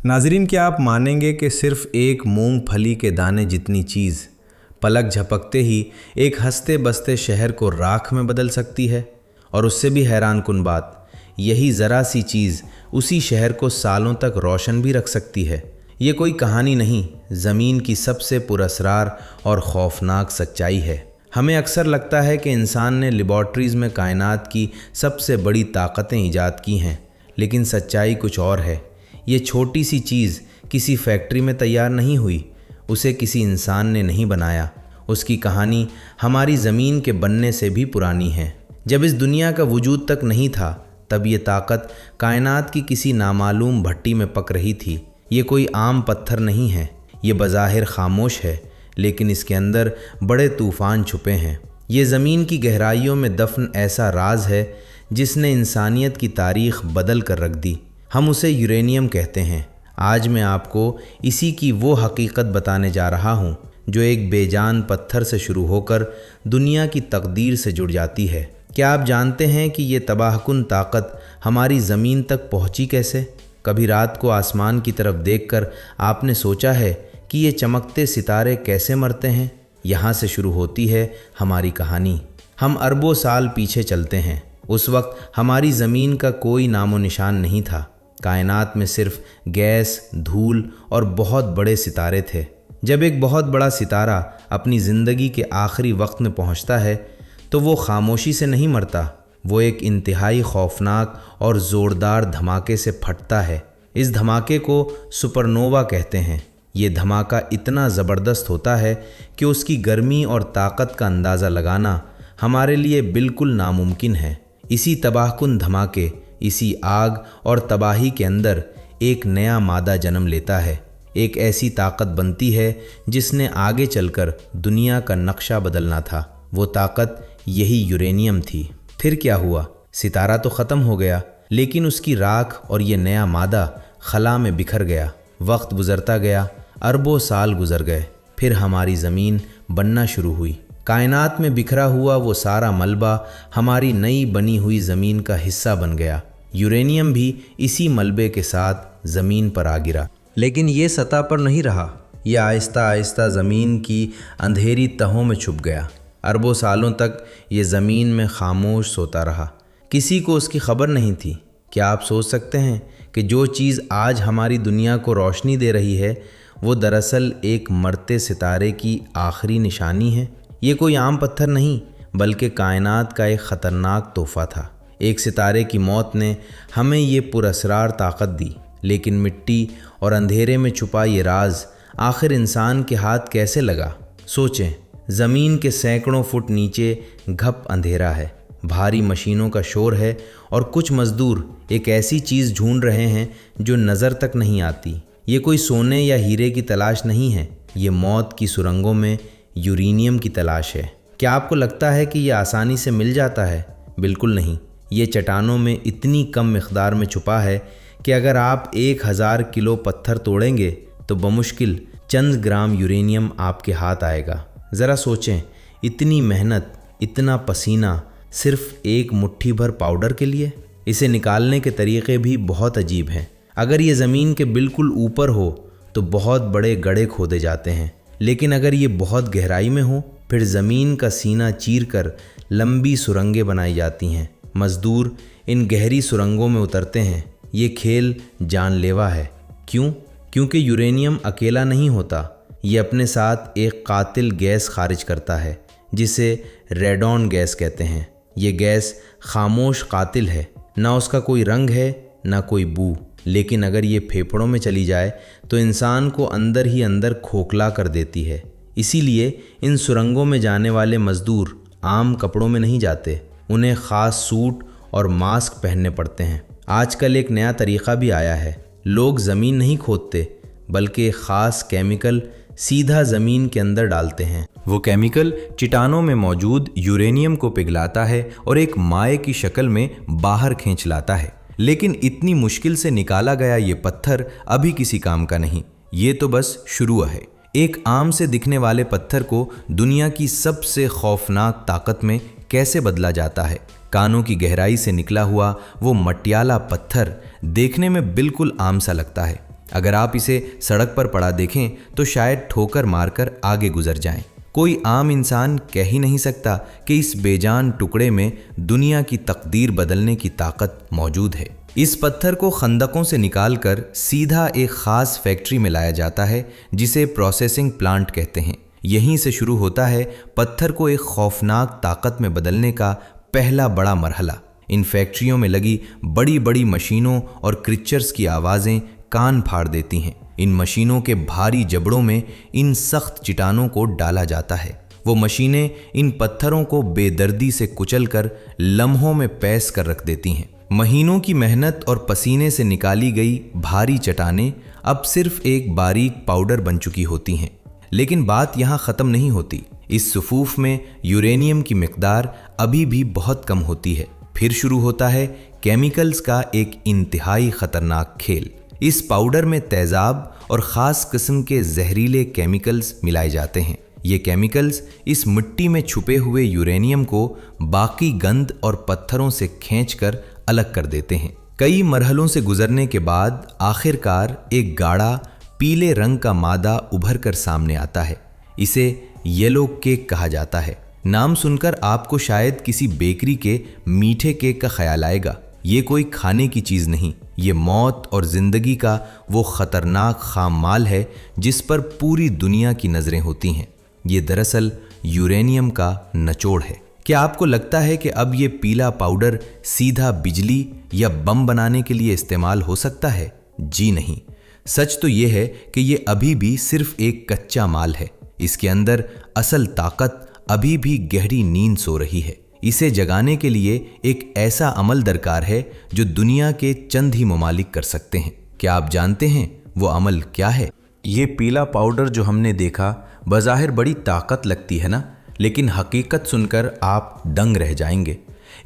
नाज़रीन, क्या आप मानेंगे कि सिर्फ़ एक मूंगफली के दाने जितनी चीज़ पलक झपकते ही एक हंसते बसते शहर को राख में बदल सकती है? और उससे भी हैरान कुन बात, यही ज़रा सी चीज़ उसी शहर को सालों तक रोशन भी रख सकती है। ये कोई कहानी नहीं, ज़मीन की सबसे पुरअसरार और खौफनाक सच्चाई है। हमें अक्सर लगता है कि इंसान ने लेबॉर्ट्रीज़ में कायनात की सबसे बड़ी ताकतें ईजाद की हैं, लेकिन सच्चाई कुछ और है। ये छोटी सी चीज़ किसी फैक्ट्री में तैयार नहीं हुई, उसे किसी इंसान ने नहीं बनाया। उसकी कहानी हमारी ज़मीन के बनने से भी पुरानी है। जब इस दुनिया का वजूद तक नहीं था, तब ये ताकत कायनात की किसी नामालूम भट्टी में पक रही थी। ये कोई आम पत्थर नहीं है, ये बज़ाहिर खामोश है, लेकिन इसके अंदर बड़े तूफ़ान छुपे हैं। ये ज़मीन की गहराइयों में दफन ऐसा राज है जिसने इंसानियत की तारीख़ बदल कर रख दी। हम उसे यूरेनियम कहते हैं। आज मैं आपको इसी की वो हकीकत बताने जा रहा हूँ जो एक बेजान पत्थर से शुरू होकर दुनिया की तकदीर से जुड़ जाती है। क्या आप जानते हैं कि ये तबाहकुन ताकत हमारी ज़मीन तक पहुँची कैसे? कभी रात को आसमान की तरफ देखकर आपने सोचा है कि ये चमकते सितारे कैसे मरते हैं? यहाँ से शुरू होती है हमारी कहानी। हम अरबों साल पीछे चलते हैं। उस वक्त हमारी ज़मीन का कोई नामो निशान नहीं था। कायनात में सिर्फ गैस, धूल और बहुत बड़े सितारे थे। जब एक बहुत बड़ा सितारा अपनी ज़िंदगी के आखिरी वक्त में पहुंचता है तो वो खामोशी से नहीं मरता, वो एक इंतहाई खौफनाक और ज़ोरदार धमाके से फटता है। इस धमाके को सुपरनोवा कहते हैं। ये धमाका इतना ज़बरदस्त होता है कि उसकी गर्मी और ताकत का अंदाज़ा लगाना हमारे लिए बिल्कुल नामुमकिन है। इसी तबाहकुन धमाके, इसी आग और तबाही के अंदर एक नया मादा जन्म लेता है। एक ऐसी ताकत बनती है जिसने आगे चलकर दुनिया का नक्शा बदलना था। वो ताकत यही यूरेनियम थी। फिर क्या हुआ? सितारा तो ख़त्म हो गया, लेकिन उसकी राख और ये नया मादा खला में बिखर गया। वक्त गुज़रता गया, अरबों साल गुज़र गए। फिर हमारी ज़मीन बनना शुरू हुई। कायनात में बिखरा हुआ वो सारा मलबा हमारी नई बनी हुई ज़मीन का हिस्सा बन गया। यूरेनियम भी इसी मलबे के साथ ज़मीन पर आ गिरा। लेकिन ये सतह पर नहीं रहा, यह आहिस्ता आहिस्ता ज़मीन की अंधेरी तहों में छुप गया। अरबों सालों तक ये ज़मीन में खामोश सोता रहा। किसी को उसकी खबर नहीं थी। क्या आप सोच सकते हैं कि जो चीज़ आज हमारी दुनिया को रोशनी दे रही है, वो दरअसल एक मरते सितारे की आखिरी निशानी है? ये कोई आम पत्थर नहीं, बल्कि कायनात का एक ख़तरनाक तोहफ़ा था। एक सितारे की मौत ने हमें ये पुरअसरार ताकत दी, लेकिन मिट्टी और अंधेरे में छुपा ये राज आखिर इंसान के हाथ कैसे लगा? सोचें, ज़मीन के सैकड़ों फुट नीचे घप अंधेरा है, भारी मशीनों का शोर है और कुछ मज़दूर एक ऐसी चीज़ ढूंढ रहे हैं जो नज़र तक नहीं आती। ये कोई सोने या हीरे की तलाश नहीं है, ये मौत की सुरंगों में यूरेनियम की तलाश है। क्या आपको लगता है कि यह आसानी से मिल जाता है? बिल्कुल नहीं। ये चट्टानों में इतनी कम मिक़दार में छुपा है कि अगर आप 1000 किलो पत्थर तोड़ेंगे तो बमुश्किल चंद ग्राम यूरेनियम आपके हाथ आएगा। ज़रा सोचें, इतनी मेहनत, इतना पसीना सिर्फ एक मुट्ठी भर पाउडर के लिए? इसे निकालने के तरीक़े भी बहुत अजीब हैं। अगर ये ज़मीन के बिल्कुल ऊपर हो तो बहुत बड़े गड्ढे खोदे जाते हैं, लेकिन अगर ये बहुत गहराई में हो फिर ज़मीन का सीना चीरकर लंबी सुरंगें बनाई जाती हैं। मज़दूर इन गहरी सुरंगों में उतरते हैं। ये खेल जानलेवा है। क्यों? क्योंकि यूरेनियम अकेला नहीं होता, ये अपने साथ एक कातिल गैस खारिज करता है जिसे रेडॉन गैस कहते हैं। ये गैस खामोश कातिल है, ना उसका कोई रंग है ना कोई बू, लेकिन अगर ये फेफड़ों में चली जाए तो इंसान को अंदर ही अंदर खोखला कर देती है। इसीलिए इन सुरंगों में जाने वाले मज़दूर आम कपड़ों में नहीं जाते, उन्हें ख़ास सूट और मास्क पहनने पड़ते हैं। आजकल एक नया तरीक़ा भी आया है। लोग ज़मीन नहीं खोदते, बल्कि ख़ास केमिकल सीधा ज़मीन के अंदर डालते हैं। वो केमिकल चट्टानों में मौजूद यूरेनियम को पिघलाता है और एक माए की शक्ल में बाहर खींच लाता है। लेकिन इतनी मुश्किल से निकाला गया ये पत्थर अभी किसी काम का नहीं। ये तो बस शुरू है। एक आम से दिखने वाले पत्थर को दुनिया की सबसे खौफनाक ताकत में कैसे बदला जाता है। कानों की गहराई से निकला हुआ वो मटियाला पत्थर देखने में बिल्कुल आम सा लगता है, अगर आप इसे सड़क पर पड़ा देखें तो शायद ठोकर मारकर आगे गुजर जाएं। कोई आम इंसान कह ही नहीं सकता कि इस बेजान टुकड़े में दुनिया की तकदीर बदलने की ताकत मौजूद है। इस पत्थर को खंदकों से निकालकर सीधा एक खास फैक्ट्री में लाया जाता है जिसे प्रोसेसिंग प्लांट कहते हैं। यहीं से शुरू होता है पत्थर को एक खौफनाक ताकत में बदलने का पहला बड़ा मरहला। इन फैक्ट्रियों में लगी बड़ी बड़ी मशीनों और क्रिचर्स की आवाज़ें कान फाड़ देती हैं। इन मशीनों के भारी जबड़ों में इन सख्त चट्टानों को डाला जाता है। वो मशीनें इन पत्थरों को बेदर्दी से कुचलकर लम्हों में पैस कर रख देती हैं। महीनों की मेहनत और पसीने से निकाली गई भारी चट्टानें अब सिर्फ एक बारीक पाउडर बन चुकी होती हैं। लेकिन बात यहाँ ख़त्म नहीं होती। इस सुफूफ में यूरेनियम की मिकदार अभी भी बहुत कम होती है। फिर शुरू होता है केमिकल्स का एक इंतहाई ख़तरनाक खेल। इस पाउडर में तेज़ाब और ख़ास किस्म के जहरीले केमिकल्स मिलाए जाते हैं। ये केमिकल्स इस मिट्टी में छुपे हुए यूरेनियम को बाकी गंध और पत्थरों से खींचकर अलग कर देते हैं। कई मरहलों से गुजरने के बाद आखिरकार एक गाढ़ा पीले रंग का मादा उभर कर सामने आता है। इसे येलो केक कहा जाता है। नाम सुनकर आपको शायद किसी बेकरी के मीठे केक का ख्याल आएगा। ये कोई खाने की चीज़ नहीं, ये मौत और ज़िंदगी का वो ख़तरनाक खाम माल है जिस पर पूरी दुनिया की नज़रें होती हैं। ये दरअसल यूरेनियम का निचोड़ है। क्या आपको लगता है कि अब ये पीला पाउडर सीधा बिजली या बम बनाने के लिए इस्तेमाल हो सकता है? जी नहीं। सच तो ये है कि ये अभी भी सिर्फ एक कच्चा माल है। इसके अंदर असल ताकत अभी भी गहरी नींद सो रही है। इसे जगाने के लिए एक ऐसा अमल दरकार है जो दुनिया के चंद ही ममालिक कर सकते हैं। क्या आप जानते हैं वो अमल क्या है? ये पीला पाउडर जो हमने देखा बज़ाहिर बड़ी ताकत लगती है ना, लेकिन हकीकत सुनकर आप दंग रह जाएंगे।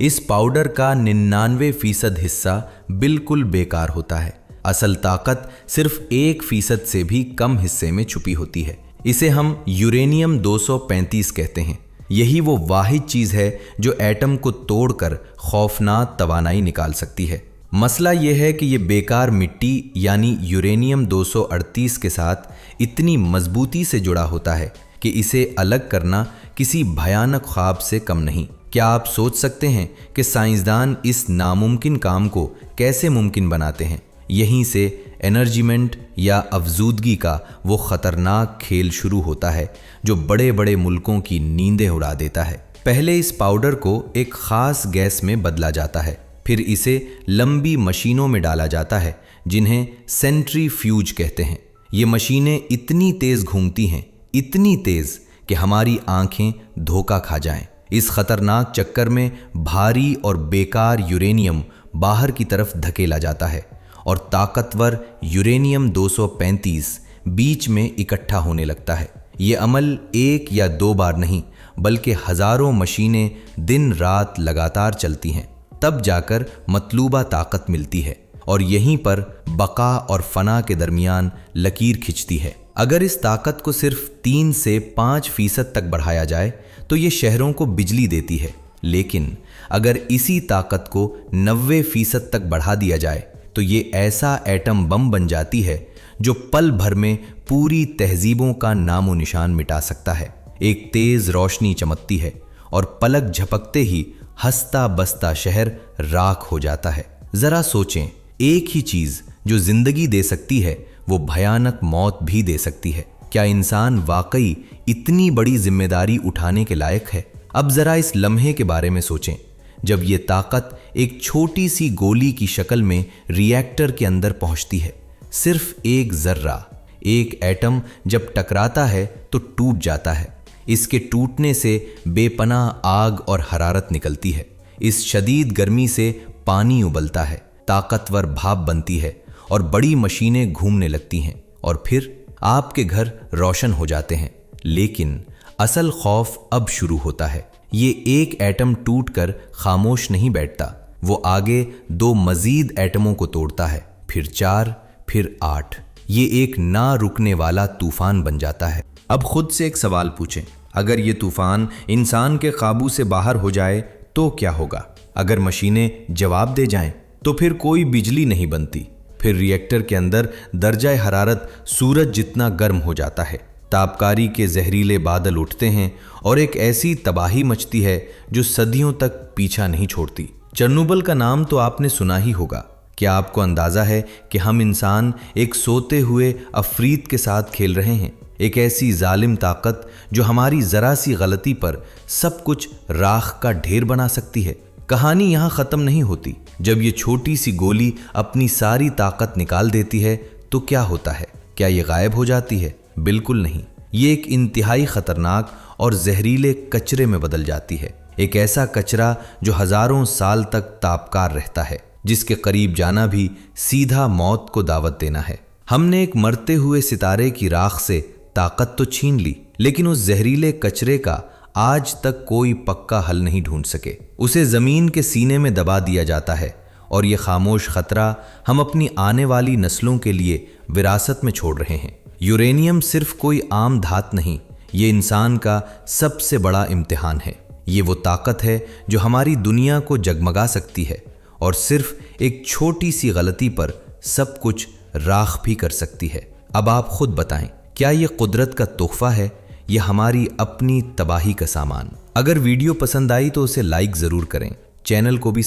इस पाउडर का 99% हिस्सा बिल्कुल बेकार होता है। असल ताकत सिर्फ 1% से भी कम हिस्से में छुपी होती है। इसे हम यूरेनियम 235 कहते हैं। यही वो वाहिद चीज़ है जो एटम को तोड़कर खौफनाक तवानाई निकाल सकती है। मसला यह है कि ये बेकार मिट्टी यानी यूरेनियम 238 के साथ इतनी मजबूती से जुड़ा होता है कि इसे अलग करना किसी भयानक ख्वाब से कम नहीं। क्या आप सोच सकते हैं कि साइंसदान इस नामुमकिन काम को कैसे मुमकिन बनाते हैं? यहीं से एनर्जीमेंट या अफजूदगी का वो ख़तरनाक खेल शुरू होता है जो बड़े बड़े मुल्कों की नींदें उड़ा देता है। पहले इस पाउडर को एक ख़ास गैस में बदला जाता है, फिर इसे लंबी मशीनों में डाला जाता है जिन्हें सेंट्रीफ्यूज कहते हैं। ये मशीनें इतनी तेज़ घूमती हैं, इतनी तेज़ कि हमारी आंखें धोखा खा जाएं। इस ख़तरनाक चक्कर में भारी और बेकार यूरेनियम बाहर की तरफ धकेला जाता है और ताकतवर यूरेनियम 235 बीच में इकट्ठा होने लगता है। ये अमल एक या दो बार नहीं बल्कि हज़ारों मशीनें दिन रात लगातार चलती हैं, तब जाकर मतलूबा ताकत मिलती है और यहीं पर बका और फना के दरमियान लकीर खिंचती है। अगर इस ताकत को सिर्फ 3 से 5% तक बढ़ाया जाए तो ये शहरों को बिजली देती है, लेकिन अगर इसी ताकत को 90% तक बढ़ा दिया जाए तो ये ऐसा एटम बम बन जाती है जो पल भर में पूरी तहजीबों का नामो निशान मिटा सकता है। एक तेज रोशनी चमकती है और पलक झपकते ही हंसता बसता शहर राख हो जाता है। जरा सोचें, एक ही चीज जो जिंदगी दे सकती है वो भयानक मौत भी दे सकती है। क्या इंसान वाकई इतनी बड़ी जिम्मेदारी उठाने के लायक है? अब जरा इस लम्हे के बारे में सोचें जब ये ताकत एक छोटी सी गोली की शक्ल में रिएक्टर के अंदर पहुंचती है। सिर्फ एक जर्रा, एक एटम जब टकराता है तो टूट जाता है। इसके टूटने से बेपनाह आग और हरारत निकलती है। इस शदीद गर्मी से पानी उबलता है, ताकतवर भाप बनती है और बड़ी मशीनें घूमने लगती हैं और फिर आपके घर रोशन हो जाते हैं। लेकिन असल खौफ अब शुरू होता है। ये एक एटम टूटकर खामोश नहीं बैठता, वो आगे 2 मजीद एटमों को तोड़ता है, फिर 4, फिर 8। ये एक ना रुकने वाला तूफान बन जाता है। अब खुद से एक सवाल पूछें, अगर ये तूफान इंसान के काबू से बाहर हो जाए तो क्या होगा? अगर मशीनें जवाब दे जाएं तो फिर कोई बिजली नहीं बनती, फिर रिएक्टर के अंदर दर्जा हरारत सूरज जितना गर्म हो जाता है। तापकारी के जहरीले बादल उठते हैं और एक ऐसी तबाही मचती है जो सदियों तक पीछा नहीं छोड़ती। चेरनोबिल का नाम तो आपने सुना ही होगा। क्या आपको अंदाजा है कि हम इंसान एक सोते हुए अफरीत के साथ खेल रहे हैं? एक ऐसी जालिम ताकत जो हमारी जरा सी गलती पर सब कुछ राख का ढेर बना सकती है। कहानी यहाँ खत्म नहीं होती। जब ये छोटी सी गोली अपनी सारी ताकत निकाल देती है तो क्या होता है? क्या ये गायब हो जाती है? बिल्कुल नहीं। ये एक इंतहाई खतरनाक और जहरीले कचरे में बदल जाती है। एक ऐसा कचरा जो हजारों साल तक तापकार रहता है, जिसके करीब जाना भी सीधा मौत को दावत देना है। हमने एक मरते हुए सितारे की राख से ताकत तो छीन ली, लेकिन उस जहरीले कचरे का आज तक कोई पक्का हल नहीं ढूंढ सके। उसे जमीन के सीने में दबा दिया जाता है और ये खामोश खतरा हम अपनी आने वाली नस्लों के लिए विरासत में छोड़ रहे हैं। यूरेनियम सिर्फ कोई आम धात नहीं, ये इंसान का सबसे बड़ा इम्तिहान है। ये वो ताकत है जो हमारी दुनिया को जगमगा सकती है और सिर्फ एक छोटी सी गलती पर सब कुछ राख भी कर सकती है। अब आप खुद बताएं, क्या ये कुदरत का तोहफा है या हमारी अपनी तबाही का सामान? अगर वीडियो पसंद आई तो उसे लाइक जरूर करें, चैनल को भी